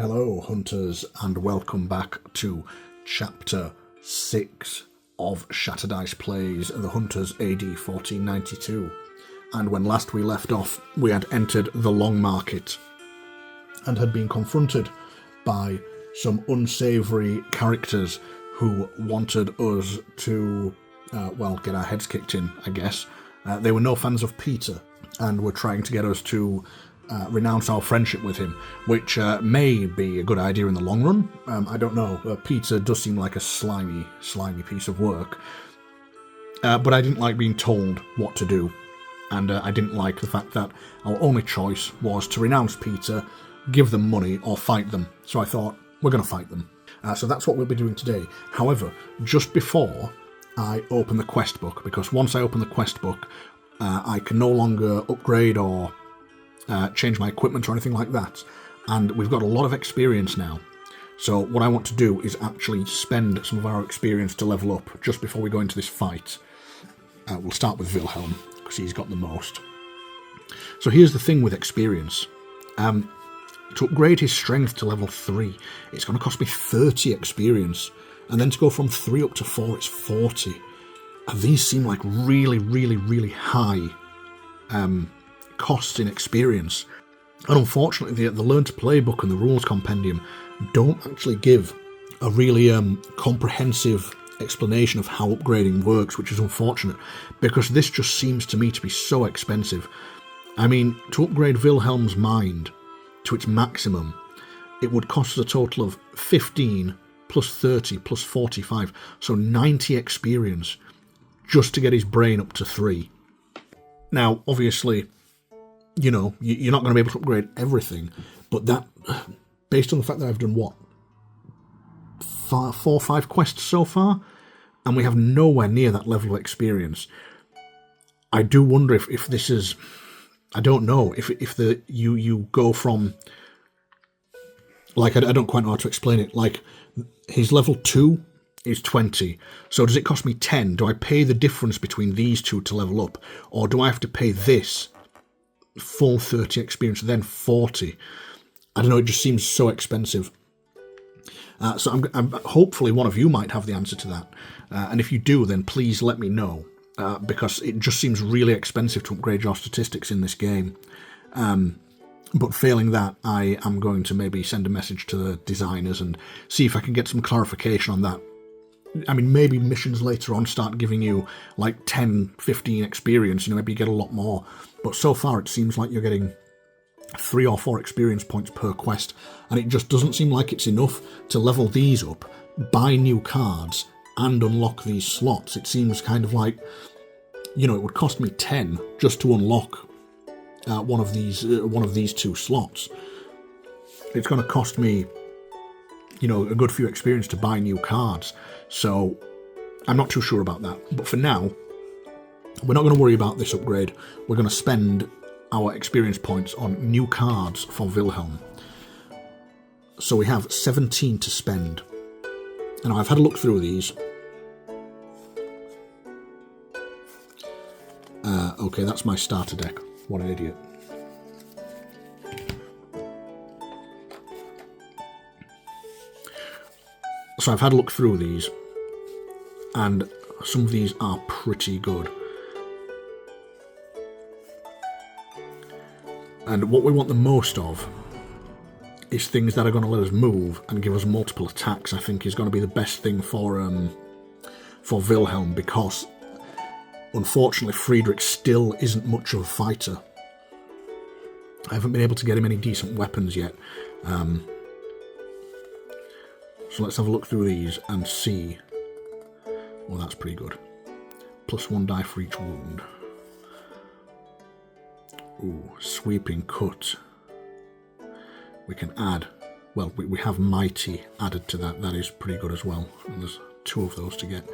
Hello, hunters, and welcome back to Chapter 6 of Shattered Ice Plays The Hunters AD 1492. And when last we left off, we had entered the Long Market and had been confronted by some unsavoury characters who wanted us to, get our heads kicked in, I guess. They were no fans of Peter and were trying to get us to renounce our friendship with him, which may be a good idea in the long run. I don't know. Peter does seem like a slimy piece of work. But I didn't like being told what to do. And I didn't like the fact that our only choice was to renounce Peter, give them money, or fight them. So I thought, we're going to fight them. So that's what we'll be doing today. However, just before I open the quest book, because once I open the quest book, I can no longer upgrade or change my equipment or anything like that, and we've got a lot of experience now. So what I want to do is actually spend some of our experience to level up just before we go into this fight. We'll start with Wilhelm because he's got the most. So here's the thing with experience. To upgrade his strength to level 3, it's going to cost me 30 experience, and then to go from 3 up to 4, it's 40. And these seem like really high costs in experience, and unfortunately the Learn to Play book and the rules compendium don't actually give a really comprehensive explanation of how upgrading works, which is unfortunate because this just seems to me to be so expensive. I mean, to upgrade Wilhelm's mind to its maximum, it would cost us a total of 15 plus 30 plus 45, so 90 experience just to get his brain up to 3. Now, obviously, you know, you're not going to be able to upgrade everything, but that, based on the fact that I've done, 4 or 5 quests so far, and we have nowhere near that level of experience, I do wonder if this is, I don't know, if you go from, like, I don't quite know how to explain it, like, his level 2 is 20, so does it cost me 10? Do I pay the difference between these two to level up, or do I have to pay this full 30 experience, then 40? I don't know, it just seems so expensive. So I'm hopefully one of you might have the answer to that. And if you do, then please let me know, because it just seems really expensive to upgrade your statistics in this game. But failing that, I am going to maybe send a message to the designers and see if I can get some clarification on that. I mean, maybe missions later on start giving you like 10, 15 experience, maybe you get a lot more. But so far it seems like you're getting 3 or 4 experience points per quest, and it just doesn't seem like it's enough to level these up, buy new cards, and unlock these slots. It seems kind of like, it would cost me 10 just to unlock one of these 2 slots. It's going to cost me, a good few experience to buy new cards. So I'm not too sure about that. But for now, we're not going to worry about this upgrade. We're going to spend our experience points on new cards for Wilhelm. So we have 17 to spend. And I've had a look through these. Okay, that's my starter deck. What an idiot. So I've had a look through these, and some of these are pretty good. And what we want the most of is things that are going to let us move and give us multiple attacks. I think is going to be the best thing for Wilhelm, because unfortunately Friedrich still isn't much of a fighter. I haven't been able to get him any decent weapons yet. So let's have a look through these and see. Well, that's pretty good. +1 die for each wound. Ooh, sweeping cut. We can add, we have mighty added to that. That is pretty good as well. And there's 2 of those to get.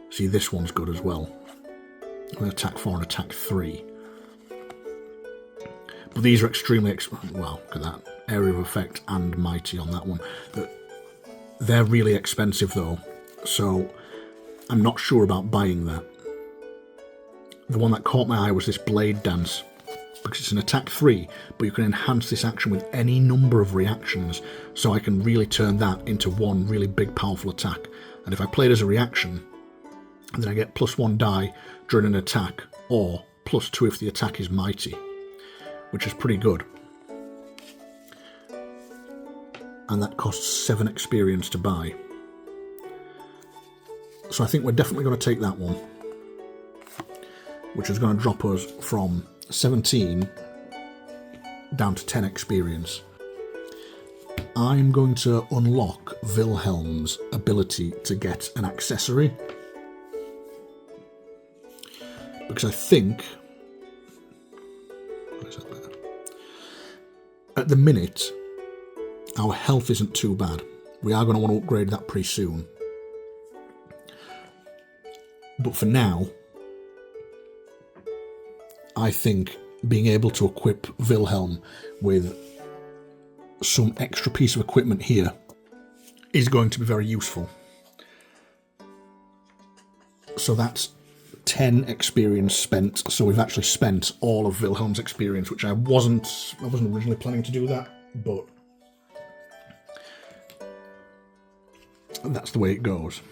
See, this one's good as well. Attack 4 and attack 3. But these are extremely, look at that. Area of effect and mighty on that one. They're really expensive though, so I'm not sure about buying that. The one that caught my eye was this blade dance. because it's an attack 3, but you can enhance this action with any number of reactions, so I can really turn that into one really big powerful attack. And if I play it as a reaction, then I get +1 die during an attack, or +2 if the attack is mighty, which is pretty good. And that costs 7 experience to buy. So I think we're definitely going to take that one, which is going to drop us from 17 down to 10 experience. I'm going to unlock Wilhelm's ability to get an accessory, because I think at the minute our health isn't too bad. We are going to want to upgrade that pretty soon, but for now I think being able to equip Wilhelm with some extra piece of equipment here is going to be very useful. So that's 10 experience spent. So we've actually spent all of Wilhelm's experience, which I wasn't originally planning to do that, but that's the way it goes.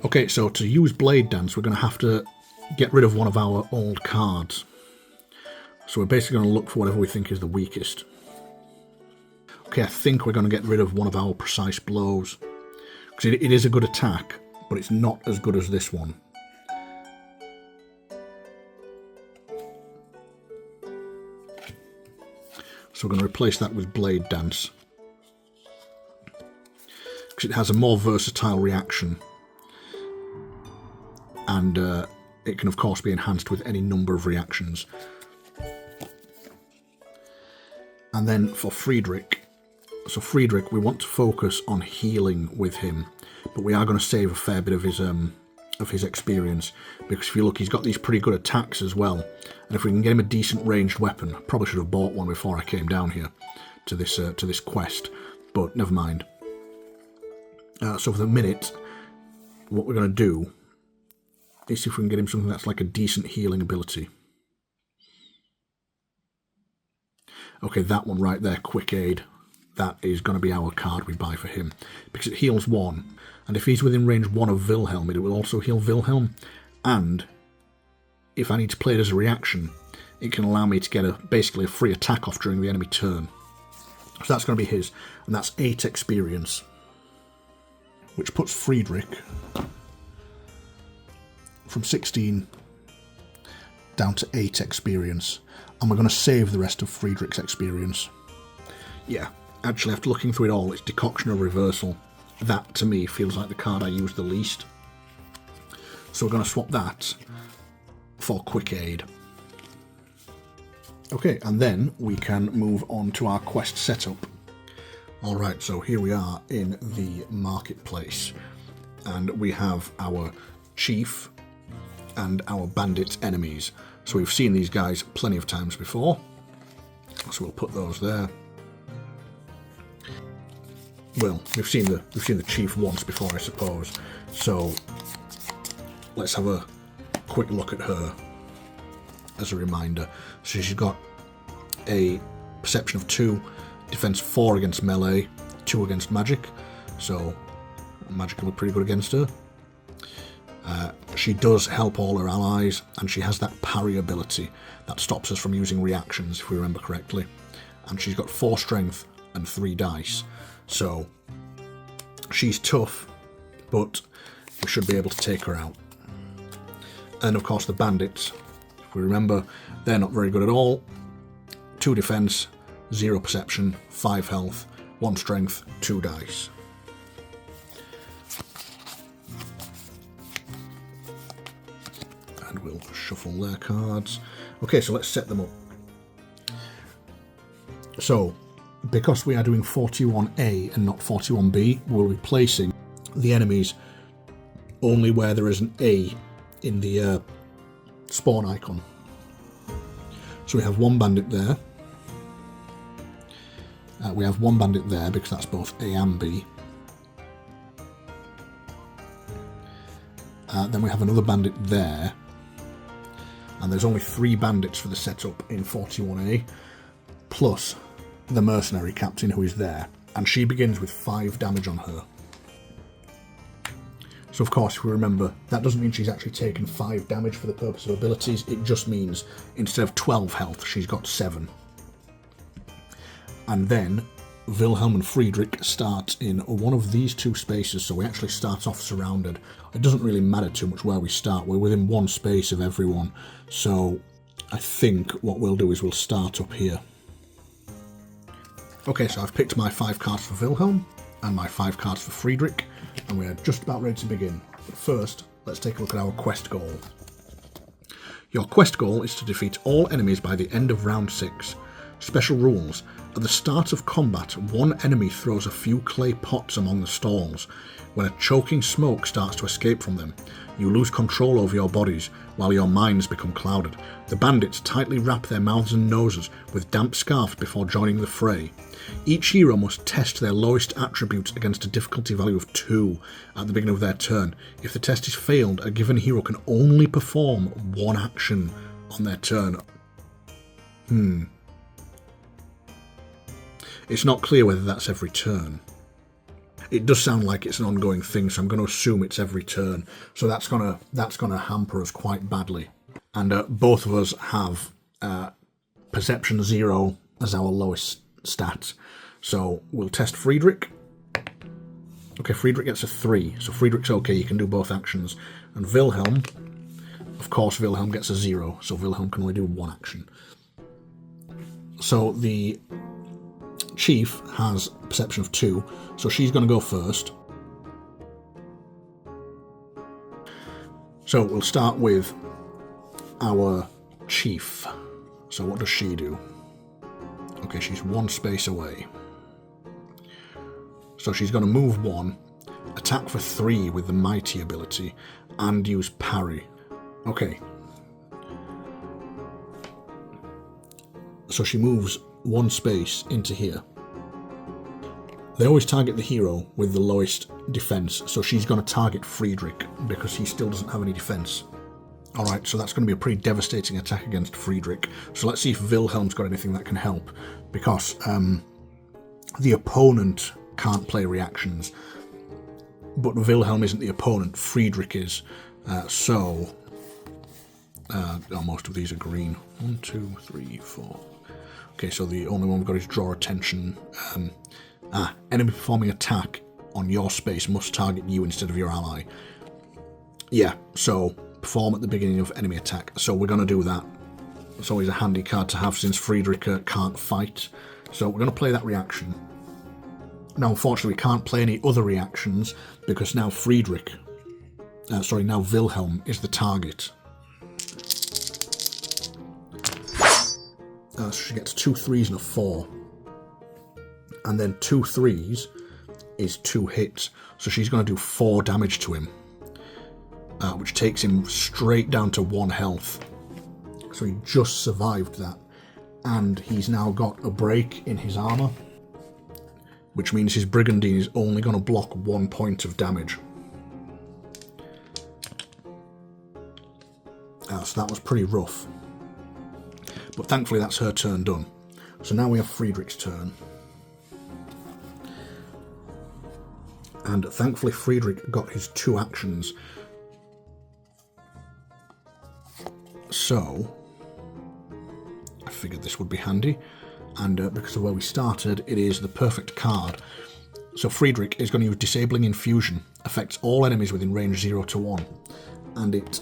Okay, so to use Blade Dance, we're going to have to get rid of one of our old cards. So we're basically going to look for whatever we think is the weakest. Okay, I think we're going to get rid of one of our Precise Blows, because it is a good attack, but it's not as good as this one. So we're going to replace that with Blade Dance, because it has a more versatile reaction, and it can of course be enhanced with any number of reactions. And then for Friedrich, so Friedrich, we want to focus on healing with him, but we are going to save a fair bit of his experience, because if you look, he's got these pretty good attacks as well, and if we can get him a decent ranged weapon, I probably should have bought one before I came down here to this quest, but never mind. So for the minute, what we're going to do is see if we can get him something that's like a decent healing ability. Okay, that one right there, Quick Aid. That is going to be our card we buy for him, because it heals 1, and if he's within range 1 of Wilhelm, it will also heal Wilhelm, and if I need to play it as a reaction, it can allow me to get basically a free attack off during the enemy turn. So that's going to be his, and that's 8 experience, which puts Friedrich from 16 down to 8 experience, and we're going to save the rest of Friedrich's experience. Yeah, actually after looking through it all, it's Decoction or Reversal. That to me feels like the card I use the least. So we're going to swap that for Quick Aid. Okay, and then we can move on to our quest setup. Alright, so here we are in the marketplace, and we have our chief and our bandit enemies. So we've seen these guys plenty of times before, so we'll put those there. Well, we've seen the chief once before, I suppose, so let's have a quick look at her as a reminder. So she's got a perception of 2, defense 4 against melee, 2 against magic, so magic will be pretty good against her. She does help all her allies, and she has that parry ability that stops us from using reactions, if we remember correctly. And she's got 4 strength and 3 dice, so she's tough, but we should be able to take her out. And of course the bandits, if we remember, they're not very good at all. 2 defense, 0 perception, 5 health, 1 strength, 2 dice. And we'll shuffle their cards. Okay, so let's set them up. So, because we are doing 41A and not 41B, we'll be placing the enemies only where there is an A in the spawn icon. So we have 1 bandit there. We have 1 bandit there because that's both A and B. Then we have another bandit there. and there's only 3 bandits for the setup in 41A, plus the mercenary captain who is there, and she begins with 5 damage on her. So of course, if we remember, that doesn't mean she's actually taken 5 damage for the purpose of abilities, it just means instead of 12 health, she's got 7. And then Wilhelm and Friedrich start in one of these 2 spaces, so we actually start off surrounded. It doesn't really matter too much where we start, we're within 1 space of everyone, so I think what we'll do is we'll start up here. Okay, so I've picked my 5 cards for Wilhelm and my 5 cards for Friedrich, and we're just about ready to begin. But first, let's take a look at our quest goal. Your quest goal is to defeat all enemies by the end of round 6. Special rules. At the start of combat, one enemy throws a few clay pots among the stalls. When a choking smoke starts to escape from them, you lose control over your bodies, while your minds become clouded. The bandits tightly wrap their mouths and noses with damp scarves before joining the fray. Each hero must test their lowest attributes against a difficulty value of 2 at the beginning of their turn. If the test is failed, a given hero can only perform 1 action on their turn. It's not clear whether that's every turn. It does sound like it's an ongoing thing, so I'm going to assume it's every turn. So that's gonna hamper us quite badly. And both of us have Perception 0 as our lowest stat. So we'll test Friedrich. Okay, Friedrich gets a 3, so Friedrich's okay, you can do both actions. And Wilhelm, of course Wilhelm gets a 0, so Wilhelm can only do 1 action. So the Chief has Perception of 2, so she's going to go first. So we'll start with our Chief. So what does she do? Okay, she's 1 space away. So she's going to move 1, attack for 3 with the Mighty ability, and use parry. Okay. So she moves 1 space into here. They always target the hero with the lowest defense, so she's going to target Friedrich because he still doesn't have any defense. Alright, so that's going to be a pretty devastating attack against Friedrich. So let's see if Wilhelm's got anything that can help, because the opponent can't play reactions, but Wilhelm isn't the opponent, Friedrich is. Most of these are green. 1, 2, 3, 4. Okay, so the only one we've got is draw attention. Enemy performing attack on your space must target you instead of your ally. Yeah, so perform at the beginning of enemy attack. So we're going to do that. It's always a handy card to have since Friedrich can't fight. So we're going to play that reaction. Now, unfortunately, we can't play any other reactions because now now Wilhelm is the target. So she gets 2 3s and a 4. And then 2 3s is 2 hits. So she's going to do 4 damage to him, which takes him straight down to 1 health. So he just survived that. And he's now got a break in his armour, which means his Brigandine is only going to block 1 point of damage. So that was pretty rough. But thankfully that's her turn done. So now we have Friedrich's turn. And thankfully Friedrich got his 2 actions. So I figured this would be handy. And because of where we started, it is the perfect card. So Friedrich is going to use Disabling Infusion. Affects all enemies within range 0 to 1. And it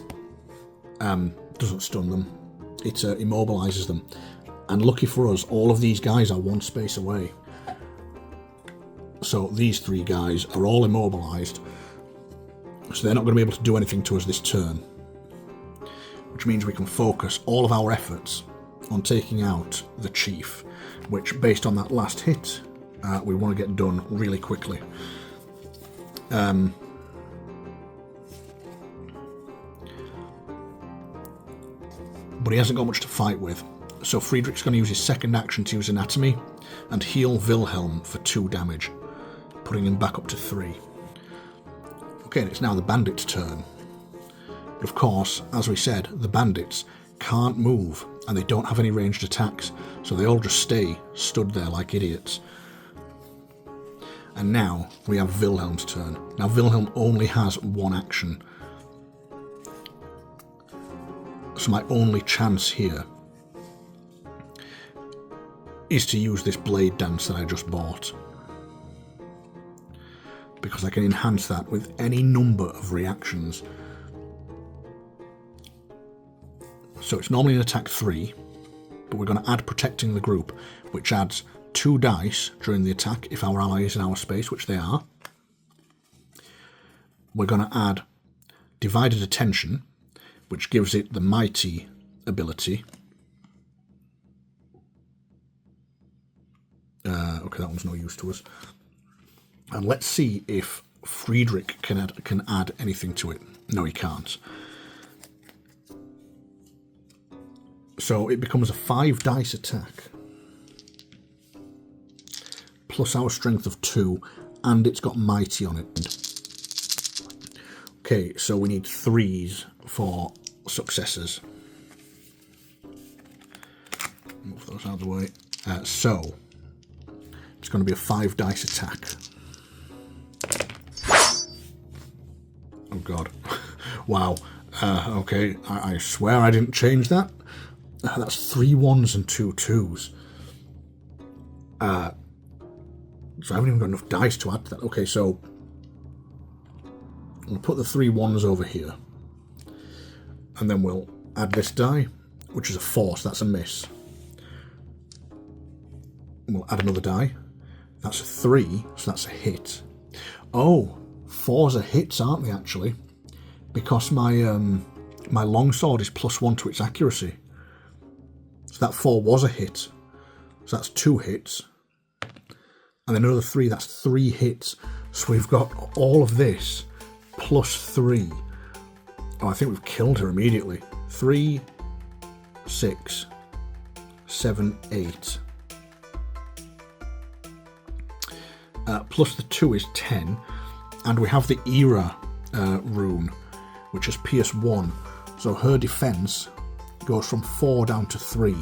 doesn't stun them. It immobilises them. And lucky for us, all of these guys are 1 space away. So these 3 guys are all immobilised. So they're not going to be able to do anything to us this turn. Which means we can focus all of our efforts on taking out the Chief, which, based on that last hit, we want to get done really quickly. But he hasn't got much to fight with, so Friedrich's going to use his second action to use Anatomy and heal Wilhelm for 2 damage, putting him back up to 3. Okay, and it's now the bandit's turn. But of course, as we said, the bandits can't move, and they don't have any ranged attacks, so they all just stay stood there like idiots. And now we have Wilhelm's turn. Now Wilhelm only has one action, so my only chance here is to use this blade dance that I just bought, because I can enhance that with any number of reactions. So it's normally an attack 3, but we're going to add protecting the group, which adds 2 dice during the attack if our ally is in our space, which they are. We're going to add divided attention, which gives it the mighty ability. Okay, that one's no use to us. And let's see if Friedrich can add anything to it. No, he can't. So it becomes a 5 dice attack, plus our strength of 2, and it's got mighty on it. Okay, so we need 3s for successes. Move those out of the way. So it's going to be a 5 dice attack. Oh god. Wow. Okay, I swear I didn't change that. That's 3 1s and 2 2s. So I haven't even got enough dice to add to that. Okay, so I'm going to put the 3 1s over here. And then we'll add this die, which is a 4, so that's a miss. And we'll add another die. That's a 3, so that's a hit. Oh, 4s are hits, aren't they, actually? Because my longsword is +1 to its accuracy. So that 4 was a hit. So that's 2 hits. And then another 3, that's 3 hits. So we've got all of this +3. Oh, I think we've killed her immediately. 3, 6, 7, 8. Plus the 2 is 10. And we have the Era rune, which is Pierce 1. So her defense goes from 4 down to 3.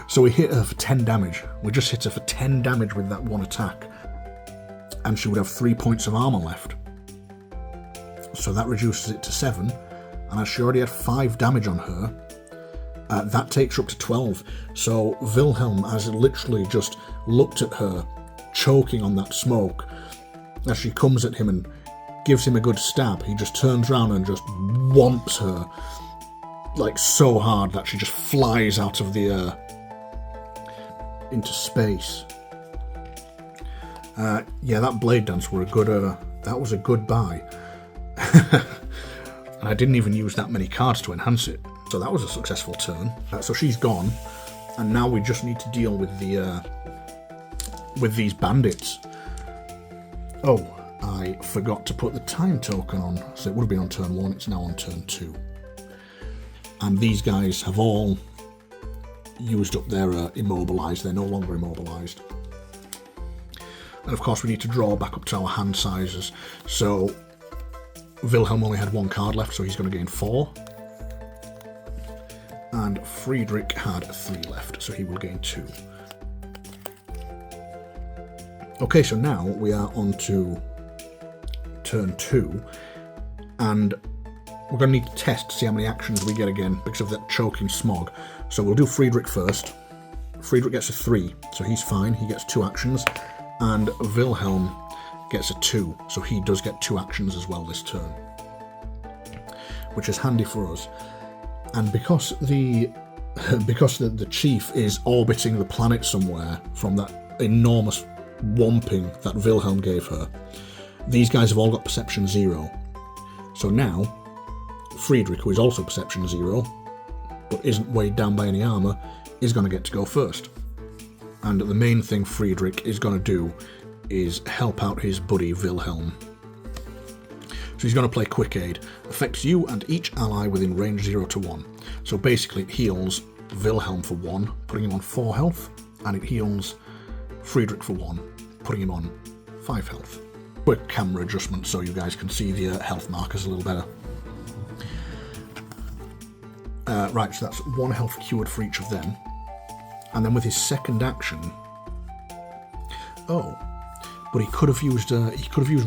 So we hit her for 10 damage. We just hit her for 10 damage with that one attack. And she would have 3 points of armor left. So that reduces it to 7. And as she already had 5 damage on her, that takes her up to 12. So Wilhelm has literally just looked at her, choking on that smoke. As she comes at him and gives him a good stab, he just turns around and just whomps her, like so hard that she just flies out of the into space. Yeah, that blade dance were a good. That was a good buy, and I didn't even use that many cards to enhance it. So that was a successful turn. So she's gone, and now we just need to deal with the with these bandits. Oh, I forgot to put the time token on, so it would have been on turn 1, it's now on turn 2. And these guys have all used up their immobilised, they're no longer immobilised. And of course we need to draw back up to our hand sizes. So Wilhelm only had 1 card left, so he's going to gain 4. And Friedrich had 3 left, so he will gain 2. Okay, so now we are on to turn 2, and we're going to need to test to see how many actions we get again because of that choking smog. So we'll do Friedrich first. Friedrich gets a 3, so he's fine, he gets 2 actions, and Wilhelm gets a 2, so he does get 2 actions as well this turn, which is handy for us. And because the chief is orbiting the planet somewhere from that enormous whomping that Wilhelm gave her, these guys have all got perception 0. So now Friedrich, who is also perception 0 but isn't weighed down by any armour, is going to get to go first. And the main thing Friedrich is going to do is help out his buddy Wilhelm. So he's going to play Quick Aid. Affects you and each ally within range 0 to 1. So basically it heals Wilhelm for 1, putting him on 4 health, and it heals Friedrich for 1, putting him on 5 health. Quick camera adjustment so you guys can see the health markers a little better. Right, so that's 1 health cured for each of them. And then with his second action... Oh, but he could have used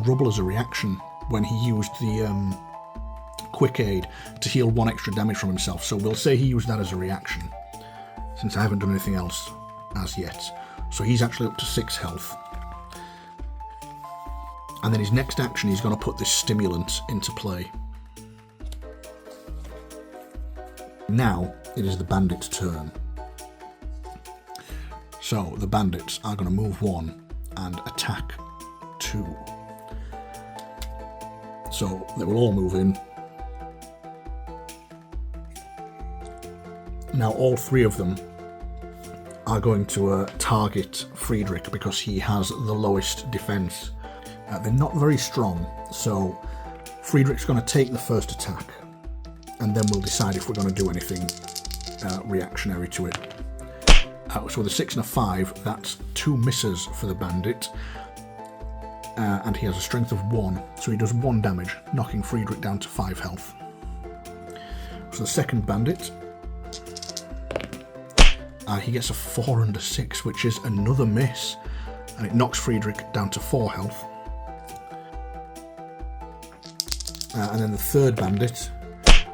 rubble as a reaction when he used the quick aid to heal 1 extra damage from himself. So we'll say he used that as a reaction, since I haven't done anything else as yet. So he's actually up to 6 health. And then his next action, he's going to put this stimulant into play. Now it is the bandit's turn. So the bandits are going to move 1 and attack 2. So they will all move in. Now all 3 of them are going to target Friedrich because he has the lowest defense. They're not very strong, so Friedrich's going to take the first attack, and then we'll decide if we're going to do anything reactionary to it. So with a 6 and a 5, that's 2 misses for the bandit, and he has a strength of 1, so he does 1 damage, knocking Friedrich down to 5 health. So the second bandit, he gets a 4 and a 6, which is another miss, and it knocks Friedrich down to 4 health. And then the third bandit,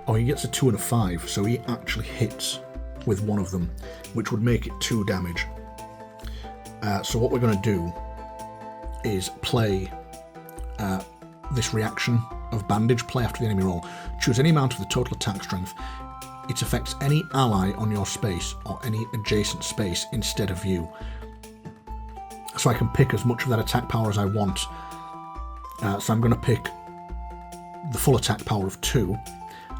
he gets a 2 and a 5, so he actually hits with 1 of them, which would make it 2 damage. So what we're going to do is play this reaction of bandage, play after the enemy roll. Choose any amount of the total attack strength. It affects any ally on your space or any adjacent space instead of you. So I can pick as much of that attack power as I want. So I'm going to pick the full attack power of 2,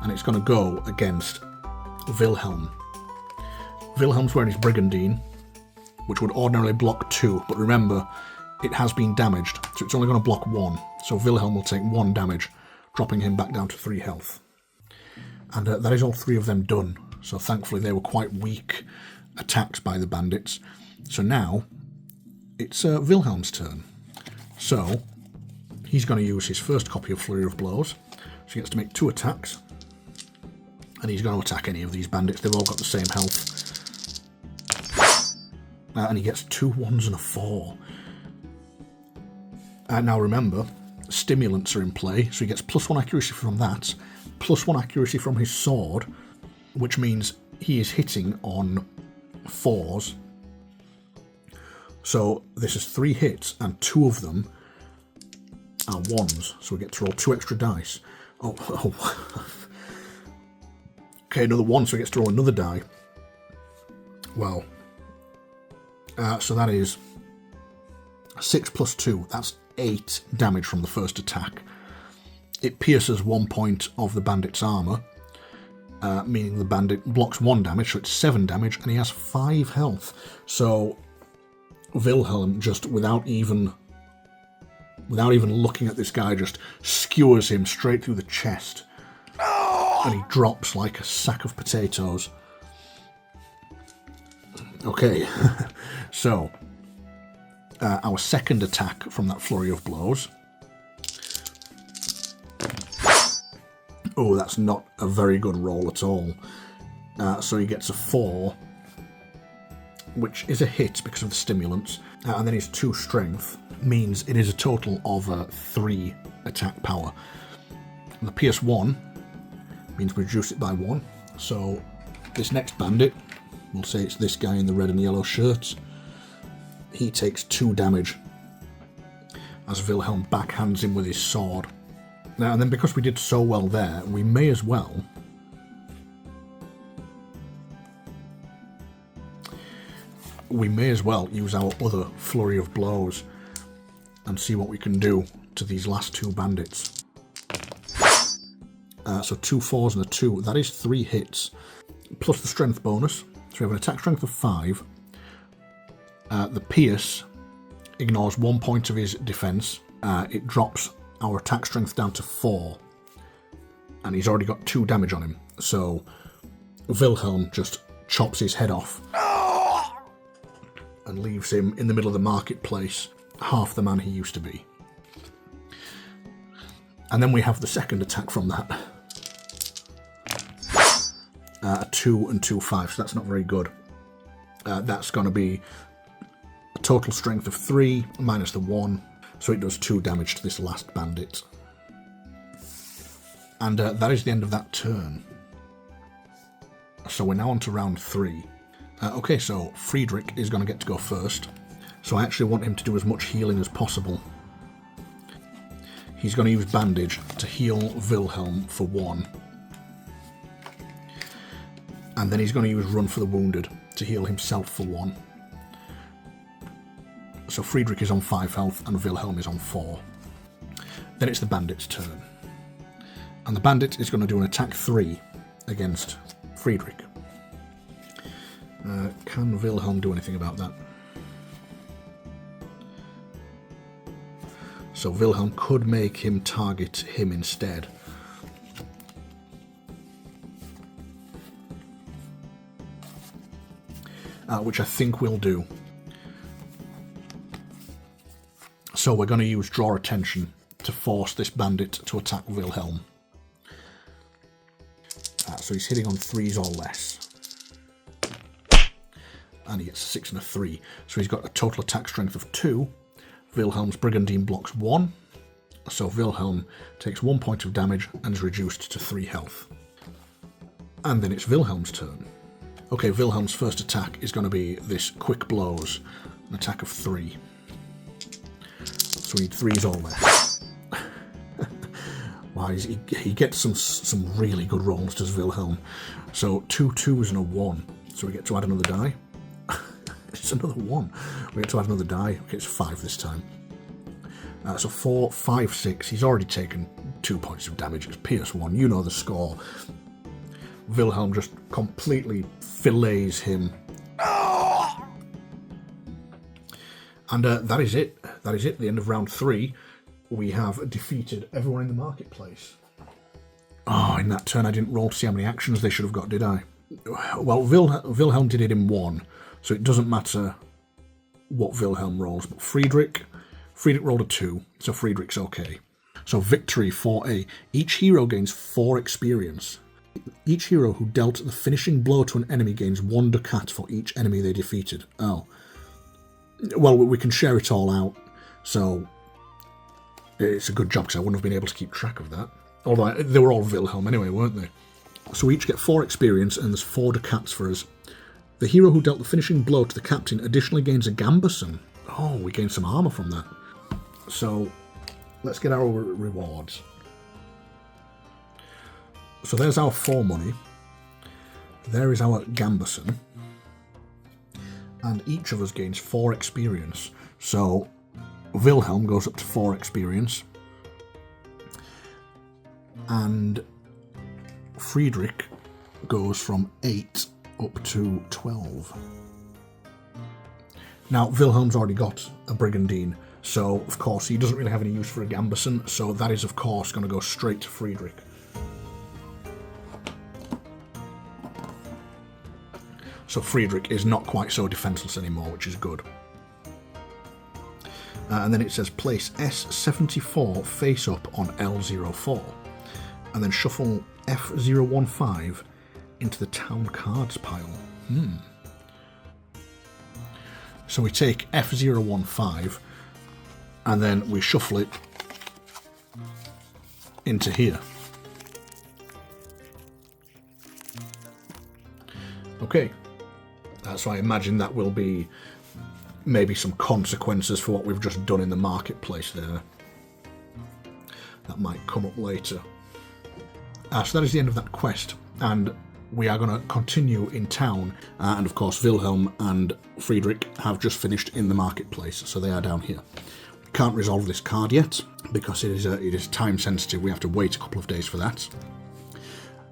and it's going to go against Wilhelm. Wilhelm's wearing his Brigandine, which would ordinarily block 2, but remember, it has been damaged, so it's only going to block 1. So Wilhelm will take 1 damage, dropping him back down to 3 health. And that is all 3 of them done, so thankfully they were quite weak attacks by the bandits. So now, it's Wilhelm's turn. So, he's going to use his first copy of Flurry of Blows, so he gets to make 2 attacks, and he's going to attack any of these bandits. They've all got the same health. And he gets 2 1s and a 4. Now remember, stimulants are in play, so he gets +1 accuracy from that, +1 accuracy from his sword, which means he is hitting on 4s. So this is 3 hits, and 2 of them are 1s, so we get to roll 2 extra dice. Okay, another 1, so he gets to roll another die. Well, so that is 6 + 2, that's 8 damage from the first attack. It pierces 1 point of the bandit's armour, meaning the bandit blocks 1 damage, so it's 7 damage, and he has 5 health. So Wilhelm, just without even looking at this guy, just skewers him straight through the chest, and he drops like a sack of potatoes. Okay, so our second attack from that Flurry of Blows. Oh, that's not a very good roll at all. So he gets a 4, which is a hit because of the stimulants, and then his 2 strength means it is a total of 3 attack power. And the PS1 means we reduce it by 1. So this next bandit, we'll say it's this guy in the red and yellow shirts, he takes 2 damage as Wilhelm backhands him with his sword. Now, and then because we did so well there, we may as well use our other Flurry of Blows and see what we can do to these last 2 bandits. So 2 4s and a 2, that is 3 hits, plus the strength bonus. So we have an attack strength of 5. The pierce ignores 1 point of his defense. It drops our attack strength down to 4, and he's already got 2 damage on him. So Wilhelm just chops his head off and leaves him in the middle of the marketplace, half the man he used to be. And then we have the second attack from that. a 2 and 2, 5, so that's not very good. That's going to be a total strength of 3 minus the 1, so it does 2 damage to this last bandit. And that is the end of that turn. So we're now on to round 3. Okay, so Friedrich is going to get to go first. So I actually want him to do as much healing as possible. He's going to use Bandage to heal Wilhelm for 1. And then he's going to use Run for the Wounded to heal himself for 1. So Friedrich is on 5 health and Wilhelm is on 4. Then it's the bandit's turn. And the bandit is going to do an attack 3 against Friedrich. Can Wilhelm do anything about that? So Wilhelm could make him target him instead. Which I think we'll do. So we're going to use Draw Attention to force this bandit to attack Wilhelm. So he's hitting on 3s or less. And he gets a 6 and a 3. So he's got a total attack strength of 2. Wilhelm's Brigandine blocks 1. So Wilhelm takes 1 point of damage and is reduced to 3 health. And then it's Wilhelm's turn. Okay, Wilhelm's first attack is going to be this Quick Blows, an attack of 3. So we need 3s or less. Wow, he gets some really good rolls, does Wilhelm. So 2 2s and a 1. So we get to add another die. It's another 1. We get to add another die. Okay, it's 5 this time. So 4, 5, 6. He's already taken 2 points of damage. It's Pierce 1. You know the score. Wilhelm just completely fillets him. And that is it. That is it. The end of round 3. We have defeated everyone in the marketplace. Oh, in that turn I didn't roll to see how many actions they should have got, did I? Well, Wilhelm did it in 1, so it doesn't matter what Wilhelm rolls. But Friedrich rolled a 2, so Friedrich's okay. So victory 4A. Each hero gains 4 experience. Each hero who dealt the finishing blow to an enemy gains 1 ducat for each enemy they defeated. Oh. Well, we can share it all out, so it's a good job because I wouldn't have been able to keep track of that. Although they were all Wilhelm anyway, weren't they? So we each get 4 experience and there's 4 ducats for us. The hero who dealt the finishing blow to the captain additionally gains a gambeson. Oh, we gain some armour from that. So let's get our rewards. So there's our 4 money. There is our gambeson. And each of us gains 4 experience. So Wilhelm goes up to 4 experience. And Friedrich goes from 8 up to 12. Now, Wilhelm's already got a Brigandine, so of course he doesn't really have any use for a gambeson, so that is of course going to go straight to Friedrich. So Friedrich is not quite so defenseless anymore, which is good. And then it says place S74 face up on L04. And then shuffle F015 into the town cards pile. So we take F015 and then we shuffle it into here. Okay. So I imagine that will be maybe some consequences for what we've just done in the marketplace there. That might come up later. So that is the end of that quest, and we are going to continue in town. And of course, Wilhelm and Friedrich have just finished in the marketplace, so they are down here. We can't resolve this card yet because it is time sensitive. We have to wait a couple of days for that.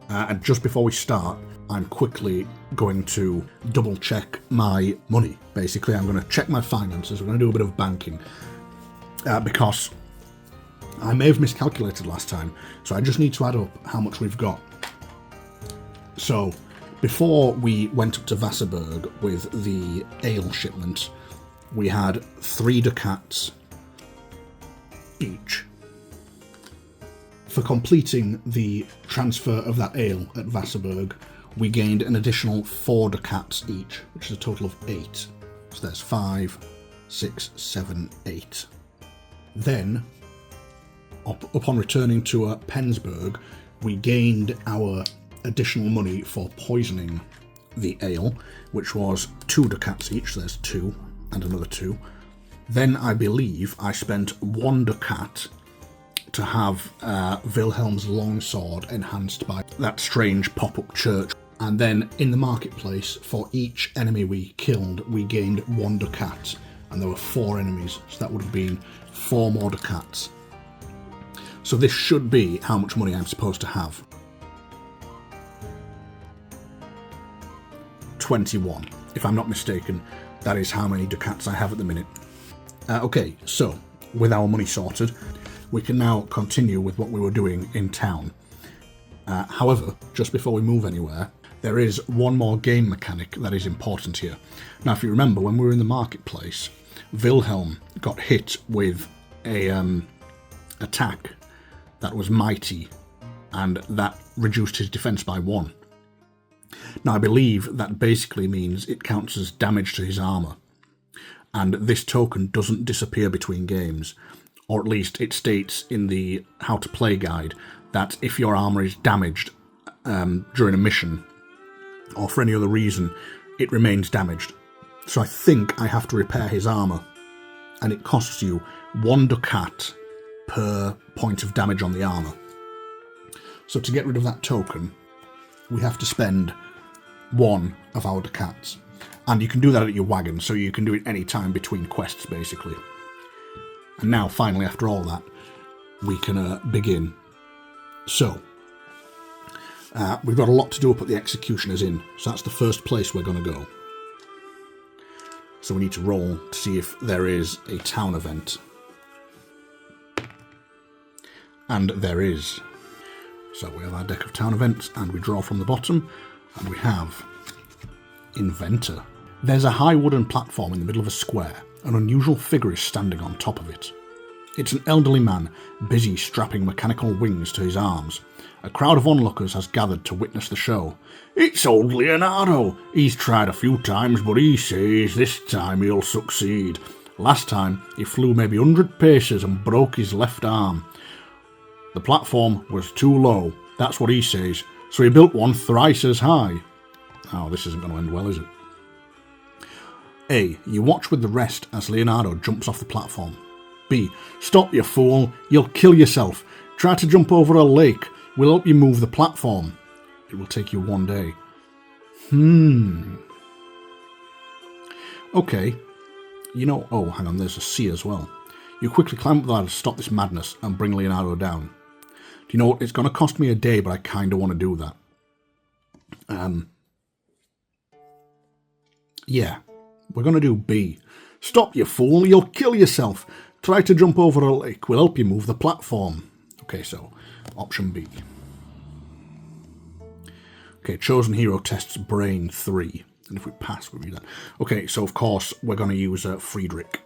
And just before we start, I'm quickly going to double check my money. Basically, I'm going to check my finances. We're going to do a bit of banking because I may have miscalculated last time, so I just need to add up how much we've got. So, before we went up to Wasserburg with the ale shipment, we had 3 ducats each. For completing the transfer of that ale at Wasserburg, we gained an additional 4 ducats each, which is a total of 8. So there's 5, 6, 7, 8. Then, upon returning to Penzberg, we gained our additional money for poisoning the ale, which was 2 ducats each, so there's 2, and another 2. Then I believe I spent 1 ducat to have Wilhelm's longsword enhanced by that strange pop-up church. And then in the marketplace, for each enemy we killed, we gained 1 ducat. And there were 4 enemies, so that would have been 4 more ducats. So this should be how much money I'm supposed to have. 21. If I'm not mistaken, that is how many ducats I have at the minute. Okay, so with our money sorted, we can now continue with what we were doing in town. However, just before we move anywhere, there is one more game mechanic that is important here. Now, if you remember, when we were in the marketplace, Wilhelm got hit with a attack that was mighty, and that reduced his defense by 1. Now, I believe that basically means it counts as damage to his armor, and this token doesn't disappear between games, or at least it states in the how to play guide that if your armor is damaged during a mission, or for any other reason, it remains damaged. So I think I have to repair his armor, and it costs you 1 ducat per point of damage on the armor. So to get rid of that token, we have to spend 1 of our ducats. And you can do that at your wagon, so you can do it any time between quests, basically. And now, finally, after all that, we can begin. So, we've got a lot to do up at the Executioner's Inn, so that's the first place we're going to go. So we need to roll to see if there is a town event. And there is. So we have our deck of town events, and we draw from the bottom, and we have Inventor. There's a high wooden platform in the middle of a square. An unusual figure is standing on top of it. It's an elderly man, busy strapping mechanical wings to his arms. A crowd of onlookers has gathered to witness the show. It's old Leonardo. He's tried a few times, but he says this time he'll succeed. Last time, he flew maybe 100 paces and broke his left arm. The platform was too low, that's what he says, so he built one thrice as high. Oh, this isn't going to end well, is it? A. You watch with the rest as Leonardo jumps off the platform. B. Stop, you fool. You'll kill yourself. Try to jump over a lake. We'll help you move the platform. It will take you 1 day. Okay. You know... Oh, hang on. There's a C as well. You quickly climb up the ladder to stop this madness and bring Leonardo down. Do you know what? It's going to cost me a day, but I kind of want to do that. Yeah. We're going to do B. Stop, you fool. You'll kill yourself. Try to jump over a lake. We'll help you move the platform. Okay, so option B. Okay, chosen hero tests brain 3. And if we pass, we'll do that. Okay, so of course, we're going to use Friedrich.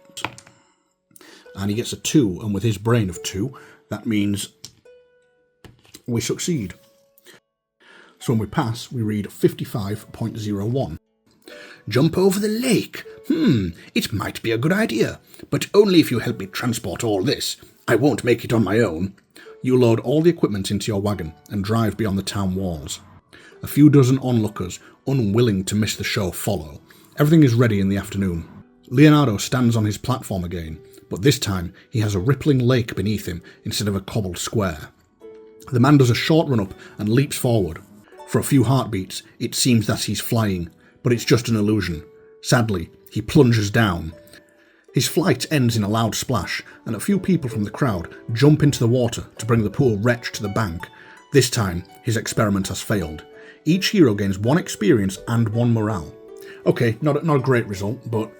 And he gets a 2. And with his brain of 2, that means we succeed. So when we pass, we read 55.01. Jump over the lake. It might be a good idea, but only if you help me transport all this. I won't make it on my own. You load all the equipment into your wagon and drive beyond the town walls. A few dozen onlookers, unwilling to miss the show, follow. Everything is ready in the afternoon. Leonardo stands on his platform again, but this time he has a rippling lake beneath him instead of a cobbled square. The man does a short run up and leaps forward. For a few heartbeats, it seems that he's flying, but it's just an illusion. Sadly, he plunges down. His flight ends in a loud splash, and a few people from the crowd jump into the water to bring the poor wretch to the bank. This time, his experiment has failed. Each hero gains 1 experience and 1 morale. Okay, not a great result, but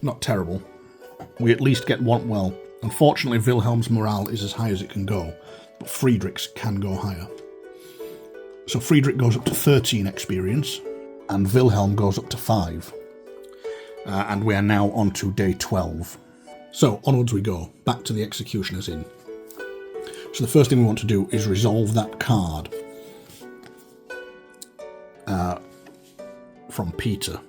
not terrible. We at least get 1. Well, unfortunately, Wilhelm's morale is as high as it can go, but Friedrich's can go higher. So Friedrich goes up to 13 experience, and Wilhelm goes up to 5. And we are now on to day 12. So onwards we go, back to the Executioner's Inn. So the first thing we want to do is resolve that card. from Peter.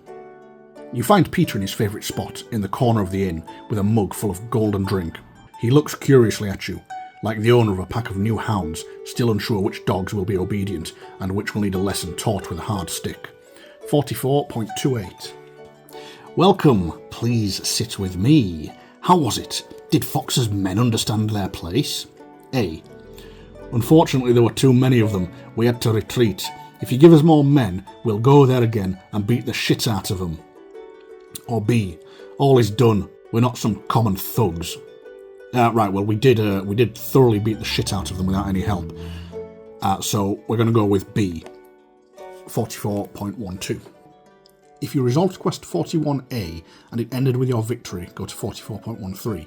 You find Peter in his favourite spot, in the corner of the inn, with a mug full of golden drink. He looks curiously at you, like the owner of a pack of new hounds, still unsure which dogs will be obedient and which will need a lesson taught with a hard stick. 44.28. Welcome, please sit with me. How was it? Did Fox's men understand their place? A. Unfortunately, there were too many of them. We had to retreat. If you give us more men, we'll go there again and beat the shit out of them. Or B. All is done. We're not some common thugs. Right, well, we did thoroughly beat the shit out of them without any help. So we're going to go with B. 44.12. If you resolved quest 41A and it ended with your victory, go to 44.13.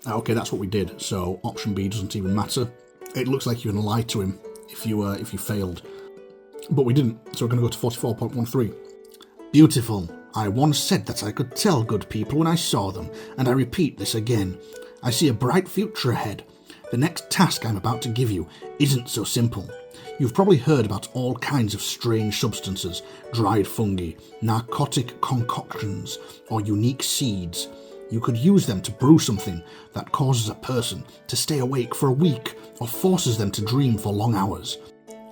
Okay, that's what we did, so option B doesn't even matter. It looks like you can lie to him if you failed. But we didn't, so we're going to go to 44.13. Beautiful. I once said that I could tell good people when I saw them, and I repeat this again. I see a bright future ahead. The next task I'm about to give you isn't so simple. You've probably heard about all kinds of strange substances, dried fungi, narcotic concoctions, or unique seeds. You could use them to brew something that causes a person to stay awake for a week or forces them to dream for long hours.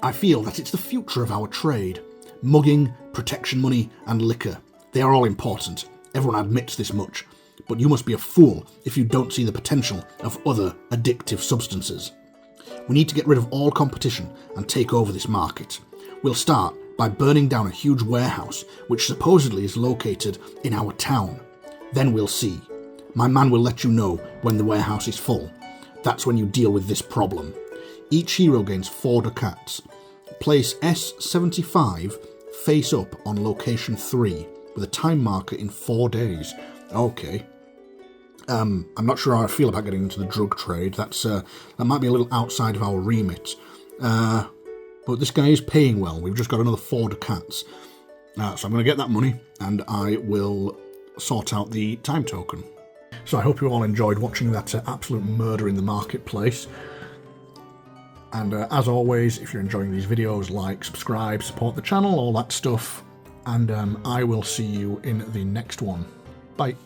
I feel that it's the future of our trade. Mugging, protection money, and liquor. They are all important. Everyone admits this much. But you must be a fool if you don't see the potential of other addictive substances. We need to get rid of all competition and take over this market. We'll start by burning down a huge warehouse which supposedly is located in our town. Then we'll see. My man will let you know when the warehouse is full. That's when you deal with this problem. Each hero gains 4 ducats. Place S75 face up on location 3 with a time marker in 4 days. Okay. I'm not sure how I feel about getting into the drug trade. That might be a little outside of our remit. But this guy is paying well. We've just got another 4 ducats. So I'm going to get that money and I will sort out the time token. So I hope you all enjoyed watching that absolute murder in the marketplace. And as always, if you're enjoying these videos, like, subscribe, support the channel, all that stuff. And I will see you in the next one. Bye.